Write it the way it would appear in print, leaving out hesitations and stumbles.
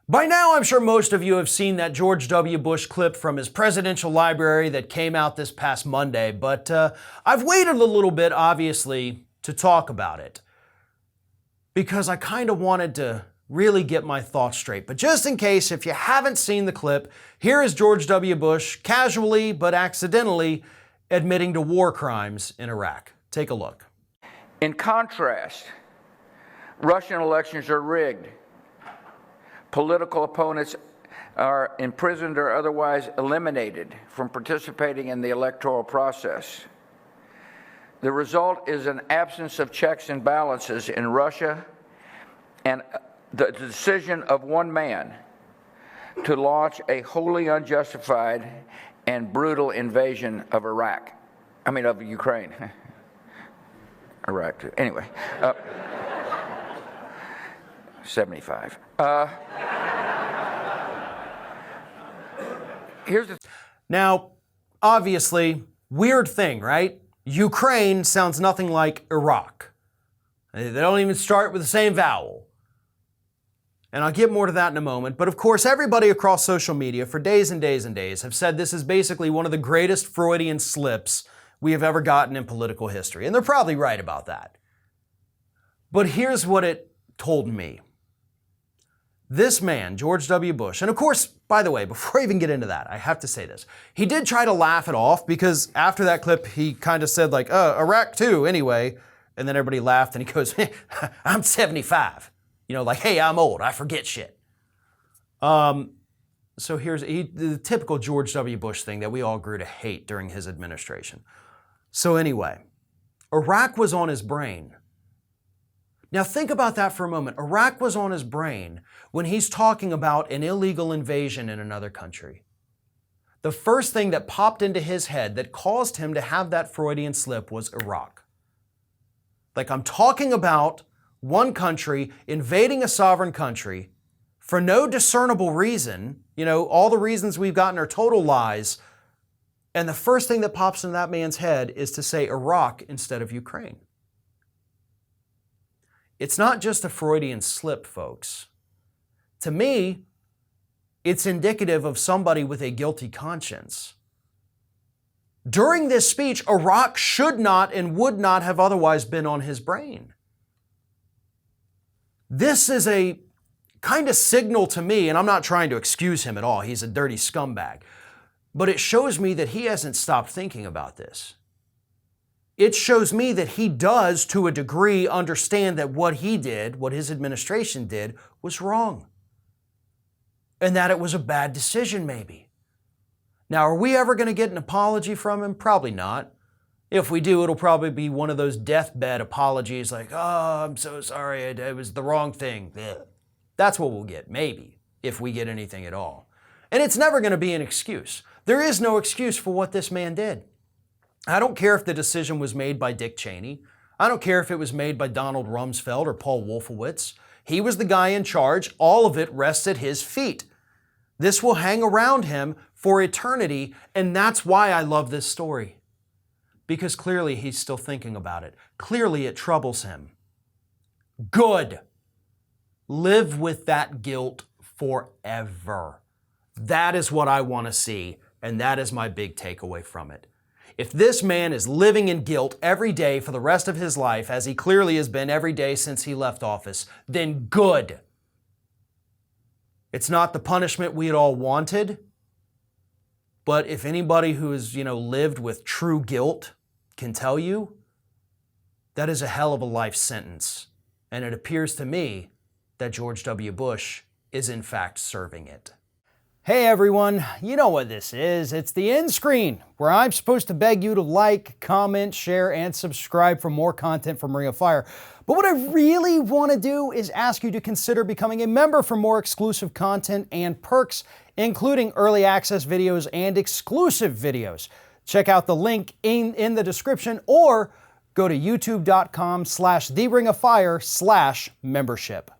By now, I'm sure most of you have seen that George W. Bush clip from his presidential library that came out this past Monday, but I've waited a little bit, obviously, to talk about it because I kind of wanted to really get my thoughts straight. But just in case, if you haven't seen the clip, here is George W. Bush casually but accidentally admitting to war crimes in Iraq. Take a look. In contrast, Russian elections are rigged. Political opponents are imprisoned or otherwise eliminated from participating in the electoral process. The result is an absence of checks and balances in Russia and the decision of one man to launch a wholly unjustified and brutal invasion of of Ukraine. Iraq, too. Anyway. 75. Now, obviously, weird thing, right? Ukraine sounds nothing like Iraq. They don't even start with the same vowel. And I'll get more to that in a moment. But of course, everybody across social media for days and days and days have said this is basically one of the greatest Freudian slips we have ever gotten in political history. And they're probably right about that. But here's what it told me. This man, George W. Bush, and of course, by the way, before I even get into that, I have to say this. He did try to laugh it off because after that clip, he kind of said like, Iraq too, anyway. And then everybody laughed and he goes, I'm 75. You know, like, hey, I'm old, I forget shit. So here's the typical George W. Bush thing that we all grew to hate during his administration. So anyway, Iraq was on his brain. Now think about that for a moment. Iraq was on his brain when he's talking about an illegal invasion in another country. The first thing that popped into his head that caused him to have that Freudian slip was Iraq. Like, I'm talking about one country invading a sovereign country for no discernible reason. You know, all the reasons we've gotten are total lies. And the first thing that pops into that man's head is to say Iraq instead of Ukraine. It's not just a Freudian slip, folks. To me, it's indicative of somebody with a guilty conscience. During this speech, Iraq should not and would not have otherwise been on his brain. This is a kind of signal to me, and I'm not trying to excuse him at all, he's a dirty scumbag, but it shows me that he hasn't stopped thinking about this. It shows me that he does, to a degree, understand that what he did, what his administration did, was wrong. And that it was a bad decision, maybe. Now, are we ever going to get an apology from him? Probably not. If we do, it'll probably be one of those deathbed apologies like, oh, I'm so sorry, it was the wrong thing. Ugh. That's what we'll get, maybe, if we get anything at all. And it's never going to be an excuse. There is no excuse for what this man did. I don't care if the decision was made by Dick Cheney. I don't care if it was made by Donald Rumsfeld or Paul Wolfowitz. He was the guy in charge. All of it rests at his feet. This will hang around him for eternity, and that's why I love this story. Because clearly he's still thinking about it. Clearly it troubles him. Good. Live with that guilt forever. That is what I want to see, and that is my big takeaway from it. If this man is living in guilt every day for the rest of his life, as he clearly has been every day since he left office, then good. It's not the punishment we had all wanted, but if anybody who has, lived with true guilt can tell you, that is a hell of a life sentence. And it appears to me that George W. Bush is in fact serving it. Hey everyone, you know what this is. It's the end screen, where I'm supposed to beg you to like, comment, share, and subscribe for more content from Ring of Fire. But what I really want to do is ask you to consider becoming a member for more exclusive content and perks, including early access videos and exclusive videos. Check out the link in the description or go to youtube.com/theringoffire/membership.